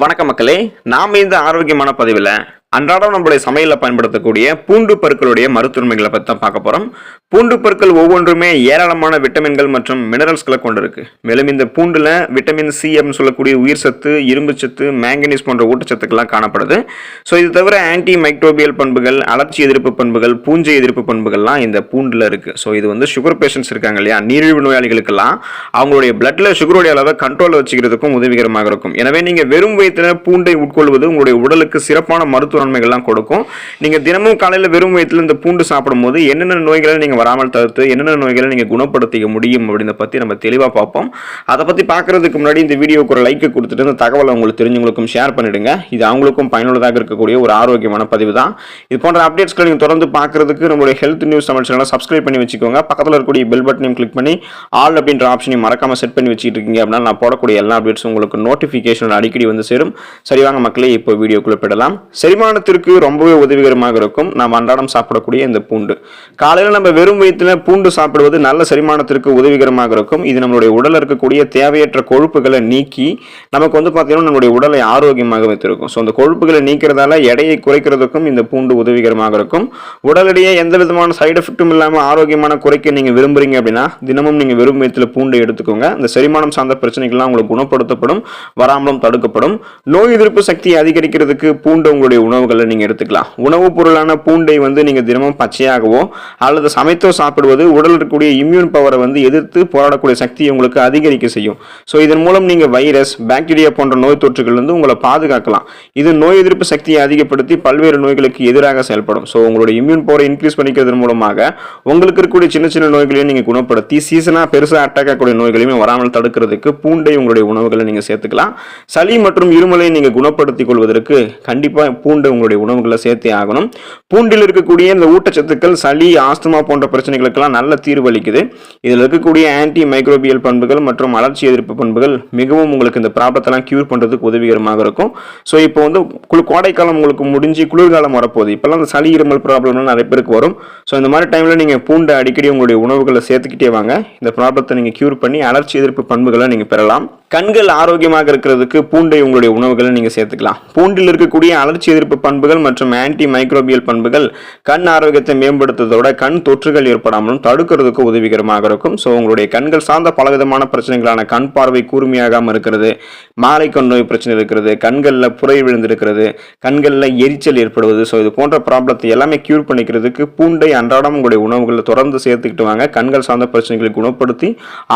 வணக்கம் மக்களே, நாம் இந்த ஆரோக்கியமான பதிவில் அன்றாடம் நம்மளுடைய சமையலில் பயன்படுத்தக்கூடிய பூண்டு பற்களுடைய மருத்துவமைகளை பற்றி தான் பார்க்க போகிறோம். பூண்டு பற்கள் ஒவ்வொன்றுமே ஏராளமான விட்டமின்கள் மற்றும் மினரல்ஸ்களை கொண்டிருக்கு. மேலும் இந்த பூண்டில் விட்டமின் சி அப்படின்னு சொல்லக்கூடிய உயிர் சத்து, இரும்பு சத்து, மேங்கனீஸ் போன்ற ஊட்டச்சத்துக்கெல்லாம் காணப்படுது. ஸோ இது தவிர ஆன்டி மைக்ரோபியல் பண்புகள், அலர்ச்சி எதிர்ப்பு பண்புகள், பூஞ்சை எதிர்ப்பு பண்புகள்லாம் இந்த பூண்டில் இருக்குது. ஸோ இது வந்து சுகர் பேஷண்ட்ஸ் இருக்காங்க இல்லையா, நீரிழிவு நோயாளிகளுக்கெல்லாம் அவங்களுடைய பிளட்டில் சுகருடைய அளவை கண்ட்ரோலில் வச்சுக்கிறதுக்கும் உதவிகரமாக இருக்கும். எனவே நீங்கள் வெறும் வயிற்றில் பூண்டை உட்கொள்வது உங்களுடைய உடலுக்கு சிறப்பான மருத்துவ நன்மைகள்லாம் கொடுக்கும். நீங்க தினமும் காலையில் வெறும் வயிற்றில் இந்த பூண்டு சாப்பிடும்போது என்னென்ன நோய்களை நீங்க வராமல் தடுத்து என்னென்ன நோய்களை நீங்க குணப்படுத்திக்க முடியும் அப்படின்றத பத்தி நம்ம தெளிவா பார்ப்போம். அதை பத்தி பார்க்கறதுக்கு முன்னாடி இந்த வீடியோக்கு ஒரு லைக் கொடுத்துட்டு இந்த தகவலை உங்களுக்கு தெரிஞ்சவங்களுக்கும் ஷேர் பண்ணிடுங்க. இது அவங்களுக்கும் பயனுள்ளதாக இருக்கக்கூடிய ஒரு ஆரோக்கியமான பதிவு தான். இது போன்ற அப்டேட்ஸ்களை நீங்க தொடர்ந்து பார்க்கறதுக்கு நம்மளுடைய ஹெல்த் நியூஸ் தமிழ் சேனலை சப்ஸ்கிரைப் பண்ணி வச்சுக்கோங்க. பக்கத்தில் இருக்கக்கூடிய பெல் பட்டனையும் கிளிக் பண்ணி ஆல் அப்படின்ற ஆப்ஷனையும் மறக்காம செட் பண்ணி வச்சுட்டு இருக்கீங்க அப்படின்னா நான் போடக்கூடிய எல்லா அப்டேட்ஸும் உங்களுக்கு நோட்டிஃபிகேஷன் அடிக்கடி வந்து சேரும். சரிவாங்க மக்களே, இப்போ வீடியோக்குள்ள போயிடலாம். செரிமானத்திற்கு ரொம்பவே உதவிகரமாக இருக்கும் நாம் அன்றாடம் சாப்பிடக்கூடிய இந்த பூண்டு. காலையில் நம்ம வெறும் வயிற்றில் பூண்டு சாப்பிடுவது நல்ல செரிமானத்திற்கு உதவிகரமாக இருக்கும். இது நம்மளுடைய உடலில் இருக்கக்கூடிய தேவையற்ற கொழுப்புகளை நீக்கி நமக்கு வந்து பார்த்தீங்கன்னா நம்மளுடைய உடலை ஆரோக்கியமாக வைத்திருக்கும். ஸோ அந்த கொழுப்புகளை நீக்கிறதால எடையை குறைக்கிறதுக்கும் இந்த பூண்டு உதவிகரமாக இருக்கும். உடல் எடையை எந்த விதமான சைடு எஃபெக்டும் இல்லாமல் ஆரோக்கியமான குறைக்க நீங்கள் விரும்புறீங்க அப்படின்னா தினமும் நீங்கள் வெறும் வயிற்றில் பூண்டை எடுத்துக்கோங்க. இந்த செரிமானம் சார்ந்த பிரச்சனைகள்லாம் உங்களுக்கு குணப்படுத்தப்படும், வராமலும் தடுக்கப்படும். நோய் எதிர்ப்பு சக்தியை அதிகரிக்கிறதுக்கு பூண்டு உங்களுடைய உணவுகளை நீங்க எடுத்துக்கலாம். உணவுப் பொருளான பூண்டை வந்து நீங்க தினமும் பச்சையாகவோ அல்லது சமைத்தோ சாப்பிடுவது உடல் இருக்கக்கூடிய இம்யூன் பவரை வந்து எதிர்த்து போராடக்கூடிய சக்தியை உங்களுக்கு அதிகரிக்க செய்யும். ஸோ இதன் மூலம் நீங்க வைரஸ், பாக்டீரியா போன்ற நோய் தொற்றுகள் வந்து உங்களை பாதுகாக்கலாம். இது நோய் எதிர்ப்பு சக்தியை அதிகப்படுத்தி பல்வேறு நோய்களுக்கு எதிராக செயல்படும். ஸோ உங்களுடைய இம்யூன் பவரை இன்க்ரீஸ் பண்ணிக்கிறதன் மூலமாக உங்களுக்கு இருக்கக்கூடிய சின்ன சின்ன நோய்களையும் நீங்க குணப்படுத்தி சீசனா பெருசா அட்டாக் ஆகக்கூடிய நோய்களையும் வராமல் தடுக்கிறதுக்கு பூண்டை உங்களுடைய உணவுகளை நீங்க சேர்த்துக்கலாம். சளி மற்றும் இருமலை நீங்க குணப்படுத்திக் கொள்வதற்கு கண்டிப்பா பூண்டை உங்களுடைய உணவுகளை சேர்த்தே ஆகணும். பூண்டில் இருக்கக்கூடிய இந்த ஊட்டச்சத்துக்கள் சளி, ஆஸ்துமா போன்ற பிரச்சனைகளுக்கெல்லாம் நல்ல தீர்வு அளிக்குது. இதில் இருக்கக்கூடிய ஆன்டி மைக்ரோபியல் பண்புகள் மற்றும் அலர்ச்சி எதிர்ப்பு பண்புகள் மிகவும் உங்களுக்கு இந்த ப்ராப்ளத்தெல்லாம் கியூர் பண்றதுக்கு உதவிகரமாக இருக்கும். ஸோ இப்போ வந்து கோடைக்காலம் உங்களுக்கு முடிஞ்சு குளிர்காலம் வரப்போகுது. இப்பெல்லாம் இந்த சளி, இருமல் ப்ராப்ளம்லாம் நிறைய பேருக்கு வரும். ஸோ இந்த மாதிரி டைம்ல நீங்க பூண்டை அடிக்கடி உங்களுடைய உணவுகளை சேர்த்துக்கிட்டே வாங்க. இந்த ப்ராப்ளத்தை நீங்க கியூர் பண்ணி அலர்ச்சி எதிர்ப்பு பண்புகளை நீங்க பெறலாம். கண்கள் ஆரோக்கியமாக இருக்கிறதுக்கு பூண்டை உங்களுடைய உணவுகளை நீங்க சேர்த்துக்கலாம். பூண்டில் இருக்கக்கூடிய அலர்ச்சி எதிர்ப்பு பண்புகள் மற்றும் ஆன்டி மைக்ரோபியல் பண்புகள் கண் ஆரோக்கியத்தை மேம்படுத்துவதோட கண் தொற்றுகள் ஏற்படாமலும் தடுக்கிறதுக்கு உதவிகரமாக இருக்கும். ஸோ உங்களுடைய கண்கள் சார்ந்த பலவிதமான பிரச்சனைகளான கண் பார்வை கூர்மையாகாமல் இருக்கிறது, மாலை கண் நோய் பிரச்சனை இருக்கிறது, கண்களில் புரை விழுந்திருக்கிறது, கண்களில் எரிச்சல் ஏற்படுவது, ஸோ இது போன்ற ப்ராப்ளத்தை எல்லாமே கியூர் பண்ணிக்கிறதுக்கு பூண்டை அன்றாடம் உங்களுடைய உணவுகளை தொடர்ந்து சேர்த்துக்கிட்டு வாங்க. கண்கள் சார்ந்த பிரச்சனைகளை குணப்படுத்தி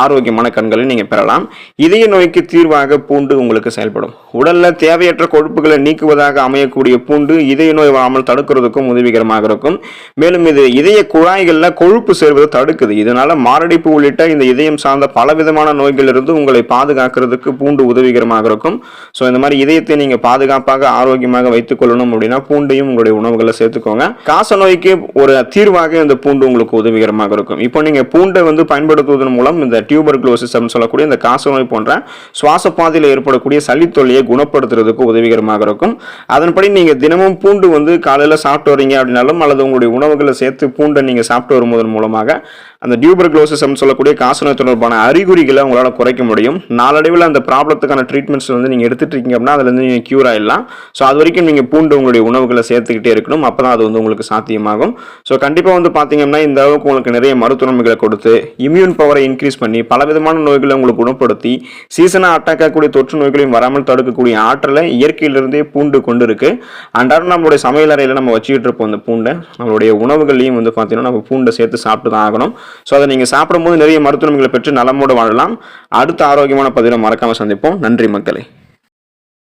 ஆரோக்கியமான கண்களை நீங்க பெறலாம். இதய நோய்க்கு தீர்வாக பூண்டு உங்களுக்கு செயல்படும். உடல்ல தேவையற்ற கொழுப்புகளை நீக்குவதாக அமையக்கூடிய பூண்டு இதய நோய் வராமல் தடுக்கிறதுக்கும் உதவிகரமாக இருக்கும். மேலும் இது இதய குழாய்களில் கொழுப்பு சேர்வதை தடுக்குது. இதனால மாரடைப்பு உள்ளிட்ட இந்த இதயம் சார்ந்த பலவிதமான நோய்களிலிருந்து உங்களை பாதுகாக்கிறதுக்கு பூண்டு உதவிகரமாக இருக்கும். ஸோ இந்த மாதிரி இதயத்தை நீங்க பாதுகாப்பாக ஆரோக்கியமாக வைத்துக் கொள்ளணும் அப்படின்னா பூண்டையும் உங்களுடைய உணவுகளை சேர்த்துக்கோங்க. காச நோய்க்கு ஒரு தீர்வாக இந்த பூண்டு உங்களுக்கு உதவிகரமாக இருக்கும். இப்போ நீங்க பூண்டை வந்து பயன்படுத்துவதன் மூலம் இந்த டியூபர்குலோசிஸ் சொல்லக்கூடிய இந்த காச நோய் போன்ற சுவாச பாதையில் ஏற்படக்கூடிய சளி தொல்லையை குணப்படுத்துறதுக்கு உதவிகரமாக இருக்கும். அதன்படி நீங்க தினமும் பூண்டு வந்து காலையில சாப்பிட்டு வரீங்க அப்படின்னாலும் அல்லது உங்களுடைய உணவுகளை சேர்த்து பூண்டை நீங்க சாப்பிட்டு வருவதன் மூலமாக அந்த டியூபர்குலோசிஸ் சொல்லக்கூடிய காசநோய் தொடர்பான அறிகுறிகளை உங்களால் குறைக்க முடியும். நாளடைவில் அந்த ப்ராப்ளத்துக்கான ட்ரீட்மெண்ட்ஸ் வந்து நீங்க எடுத்துட்டு இருக்கீங்க அப்படின்னா அதுல இருந்து நீங்க கியூர் ஆயிடலாம். ஸோ அது வரைக்கும் நீங்க பூண்டு உங்களுடைய உணவுகளை சேர்த்துக்கிட்டே இருக்கணும். அப்பதான் அது வந்து உங்களுக்கு சாத்தியமாகும். ஸோ கண்டிப்பா வந்து பாத்தீங்கன்னா இந்த அளவுக்கு உங்களுக்கு நிறைய மருத்துவ நன்மைகளை கொடுத்து இம்யூன் பவரை இன்க்ரீஸ் பண்ணி பலவிதமான நோய்களை உங்களுக்கு குணப்படுத்தி சீசனா அட்டாக் ஆகக்கூடிய தொற்று நோய்களையும் வராமல் தடுக்கக்கூடிய ஆற்றலை இயற்கையிலிருந்தே பூண்டு கொண்டு இருக்கு. அன்றாடம் நம்மளுடைய சமையல் அறையில நம்ம வச்சுக்கிட்டு இருப்போம் அந்த பூண்டை. நம்மளுடைய உணவுகளையும் வந்து பாத்தீங்கன்னா நம்ம பூண்டை சேர்த்து சாப்பிட்டு தான் ஆகணும். ஸோ அதை நீங்கள் சாப்பிடும்போது நிறைய மருத்துவ நன்மைகளை பெற்று நலமோடு வாழலாம். அடுத்த ஆரோக்கியமான பதிவை மறக்காமல் சந்திப்போம். நன்றி மக்களே.